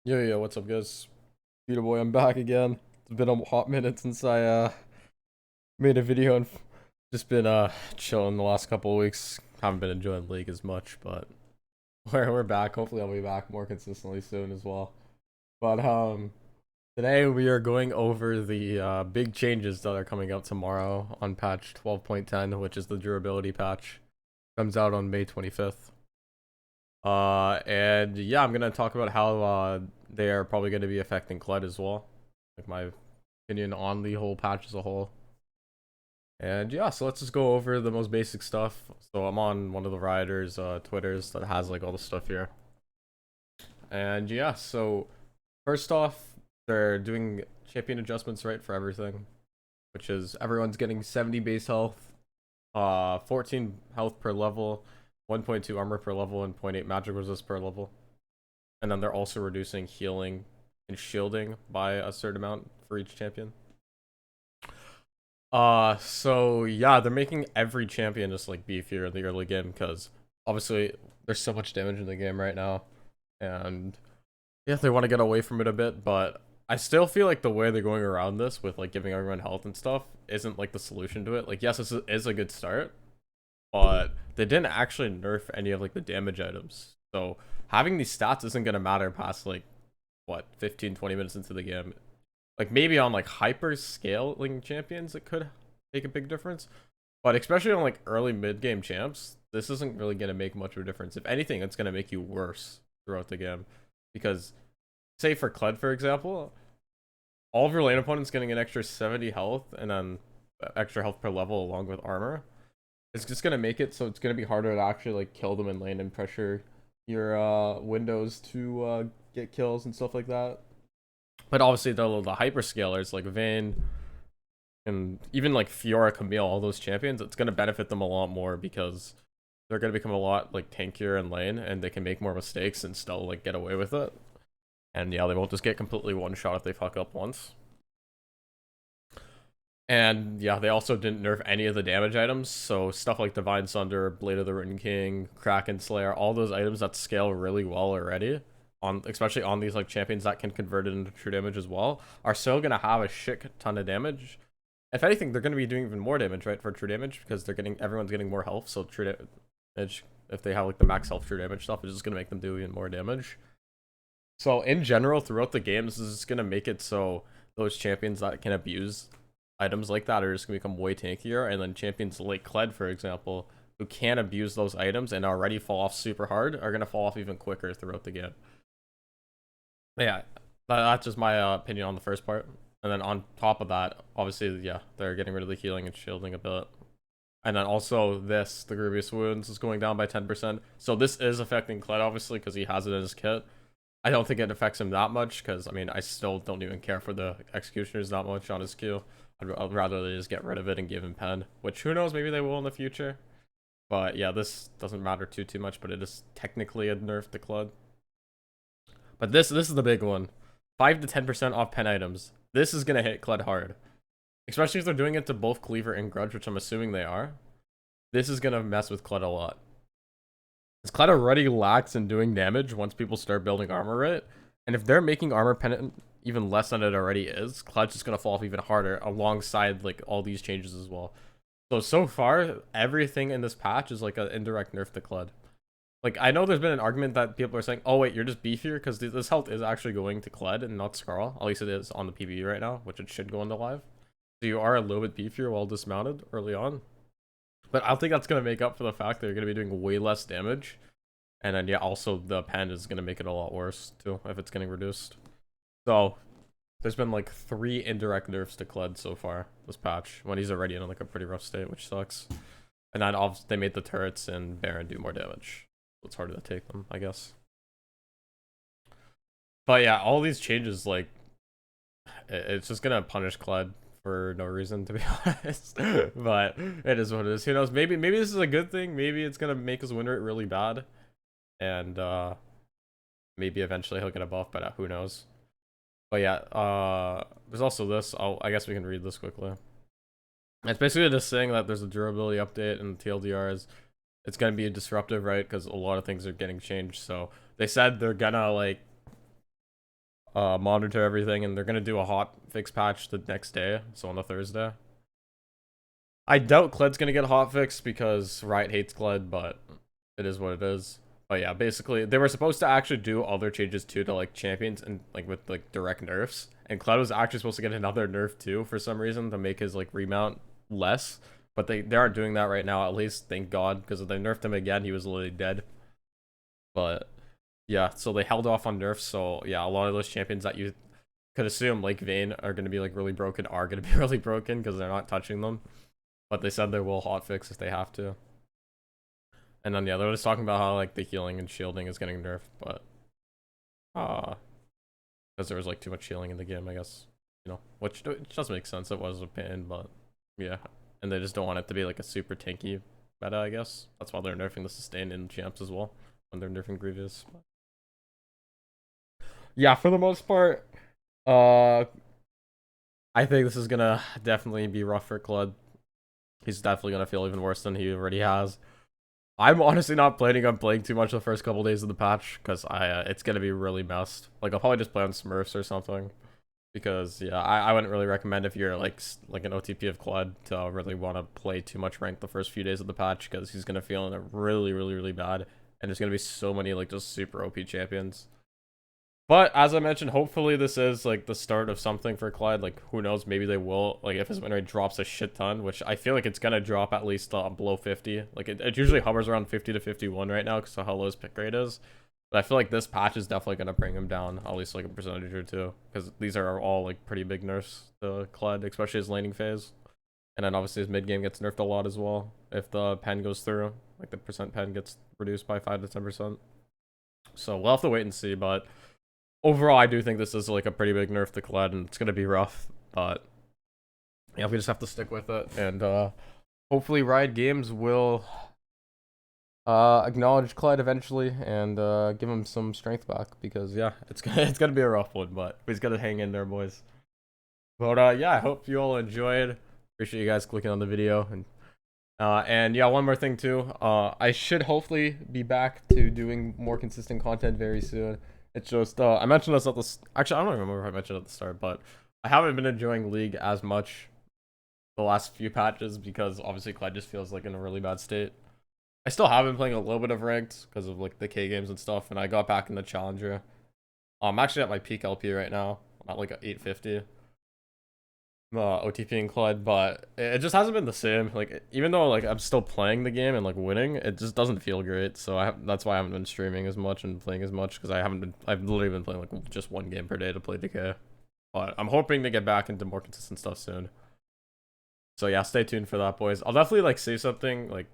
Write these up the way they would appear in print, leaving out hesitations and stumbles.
Yo, what's up, guys? Feedaboi, I'm back again. It's been a hot minute since I made a video and just been chilling the last couple of weeks. Haven't been enjoying League as much, but we're back. Hopefully, I'll be back more consistently soon as well. But today we are going over the big changes that are coming out tomorrow on patch 12.10, which is the durability patch. Comes out on May 25th. And yeah, I'm gonna talk about how they are probably gonna be affecting Kled as well, like my opinion on the whole patch as a whole. And yeah, so let's just go over the most basic stuff. So I'm on one of the rioters' Twitters that has like all the stuff here. And yeah, so first off, they're doing champion adjustments right for everything, which is everyone's getting 70 base health, 14 health per level, 1.2 armor per level, and zero point 0.8 magic resist per level. And then they're also reducing healing and shielding by a certain amount for each champion. So yeah, they're making every champion just like beefier in the early game because obviously there's so much damage in the game right now, and yeah, they want to get away from it a bit. But I still feel like the way they're going around this with like giving everyone health and stuff isn't like the solution to it. Like, yes, this is a good start, but they didn't actually nerf any of like the damage items. So having these stats isn't gonna matter past like what 15-20 minutes into the game. Like maybe on like hyper scaling champions it could make a big difference, but especially on like early mid game champs, this isn't really gonna make much of a difference. If anything, it's gonna make you worse throughout the game, because say for Kled for example, all of your lane opponents getting an extra 70 health and then extra health per level along with armor. It's just gonna make it so it's gonna be harder to actually like kill them in lane and pressure your windows to get kills and stuff like that. But obviously the hyperscalers like Vayne and even like Fiora, Camille, all those champions, it's gonna benefit them a lot more because they're gonna become a lot like tankier in lane and they can make more mistakes and still like get away with it. And yeah, they won't just get completely one shot if they fuck up once. And yeah, they also didn't nerf any of the damage items, so stuff like Divine Sunder, Blade of the Written King, Kraken Slayer, all those items that scale really well already, on especially on these like champions that can convert it into true damage as well, are still gonna have a shit ton of damage. If anything, they're gonna be doing even more damage, right, for true damage, because everyone's getting more health, so true damage, if they have like the max health true damage stuff, is just gonna make them do even more damage. So in general, throughout the game, this is just gonna make it so those champions that can abuse items like that are just gonna become way tankier, and then champions like Kled, for example, who can't abuse those items and already fall off super hard, are gonna fall off even quicker throughout the game. But yeah, that's just my opinion on the first part. And then on top of that, obviously, yeah, they're getting rid of the healing and shielding a bit. And then also the Grievous wounds is going down by 10%. So this is affecting Kled, obviously, because he has it in his kit. I don't think it affects him that much, because, I mean, I still don't even care for the Executioners that much on his Q. I'd rather they just get rid of it and give him pen, which who knows, maybe they will in the future. But yeah, this doesn't matter too much, but it is technically a nerf to Kled. But this is the big one. 5 to 10% off pen items. This is gonna hit Kled hard. Especially if they're doing it to both Cleaver and Grudge, which I'm assuming they are. This is gonna mess with Kled a lot. Because Kled already lacks in doing damage once people start building armor right. And if they're making armor pen even less than it already is, Kled's just gonna fall off even harder alongside like all these changes as well. So far, everything in this patch is like an indirect nerf to Kled. Like, I know there's been an argument that people are saying, oh wait, you're just beefier, because this health is actually going to Kled and not Scarl. At least it is on the PvE right now, which it should go into live. So you are a little bit beefier while dismounted early on. But I don't think that's going to make up for the fact that you're going to be doing way less damage. And then, yeah, also the pen is going to make it a lot worse, too, if it's getting reduced. So, there's been like 3 indirect nerfs to Kled so far this patch, when he's already in like a pretty rough state, which sucks. And then they made the turrets and Baron do more damage. It's harder to take them, I guess. But yeah, all these changes, like, it's just gonna punish Kled for no reason, to be honest. But it is what it is. Who knows? Maybe this is a good thing. Maybe it's gonna make his win rate really bad, and maybe eventually he'll get a buff. But who knows? But yeah, there's also this. I guess we can read this quickly. It's basically just saying that there's a durability update, and the TLDR is it's gonna be disruptive, right? Because a lot of things are getting changed. So they said they're gonna like monitor everything, and they're gonna do a hot fix patch the next day, so on the Thursday. I doubt Kled's gonna get a hot fix because Riot hates Kled, but it is what it is. But yeah, basically they were supposed to actually do other changes too to like champions and like with like direct nerfs. And Kled was actually supposed to get another nerf too for some reason to make his like remount less. But they aren't doing that right now, at least, thank God, because if they nerfed him again, he was literally dead. But yeah, so they held off on nerfs, so yeah, a lot of those champions that you could assume like Vayne are gonna be like really broken are gonna be really broken because they're not touching them. But they said they will hotfix if they have to. And then yeah, they're just talking about how like the healing and shielding is getting nerfed, but because there was like too much healing in the game, I guess. You know, which does make sense. It was a pain, but yeah. And they just don't want it to be like a super tanky meta, I guess. That's why they're nerfing the sustain in champs as well when they're nerfing Grievous. But yeah, for the most part, I think this is gonna definitely be rough for Kled. He's definitely gonna feel even worse than he already has. I'm honestly not planning on playing too much the first couple days of the patch because it's gonna be really messed. Like I'll probably just play on Smurfs or something because yeah, I wouldn't really recommend if you're like an OTP of Kled to really want to play too much rank the first few days of the patch because he's gonna feel it really bad, and there's gonna be so many like just super OP champions. But as I mentioned, hopefully this is like the start of something for Kled. Like who knows, maybe they will, like if his win rate drops a shit ton, which I feel like it's gonna drop at least below 50. Like it usually hovers around 50 to 51 right now because of how low his pick rate is. But I feel like this patch is definitely gonna bring him down at least like a percentage or two because these are all like pretty big nerfs to Kled, especially his laning phase. And then obviously his mid game gets nerfed a lot as well if the pen goes through. Like the percent pen gets reduced by 5 to 10%. So we'll have to wait and see, but overall, I do think this is like a pretty big nerf to Kled, and it's gonna be rough, but yeah, we just have to stick with it, and hopefully Riot Games will acknowledge Kled eventually and give him some strength back because yeah, it's gonna be a rough one, but he's gonna hang in there, boys. But yeah, I hope you all enjoyed. Appreciate you guys clicking on the video, and yeah, one more thing too. I should hopefully be back to doing more consistent content very soon. It's just, I mentioned this at the, actually, I don't remember if I mentioned it at the start, but I haven't been enjoying League as much the last few patches because obviously Kled just feels like in a really bad state. I still have been playing a little bit of ranked because of like the K games and stuff, and I got back in the Challenger. I'm actually at my peak LP right now. I'm at like 850. OTP and Kled, but it just hasn't been the same. Like even though like I'm still playing the game and like winning, it just doesn't feel great. So that's why I haven't been streaming as much and playing as much because I've literally been playing like just one game per day to play DK. But I'm hoping to get back into more consistent stuff soon. So yeah, stay tuned for that, boys. I'll definitely like say something like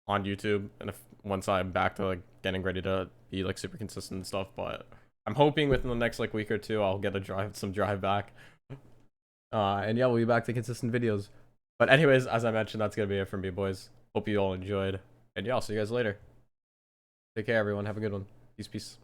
on YouTube and if once I'm back to like getting ready to be like super consistent and stuff. But I'm hoping within the next like week or two I'll get some drive back. And yeah, we'll be back to consistent videos. But anyways, as I mentioned, that's gonna be it from me, boys. Hope you all enjoyed. And yeah, I'll see you guys later. Take care, everyone. Have a good one. Peace.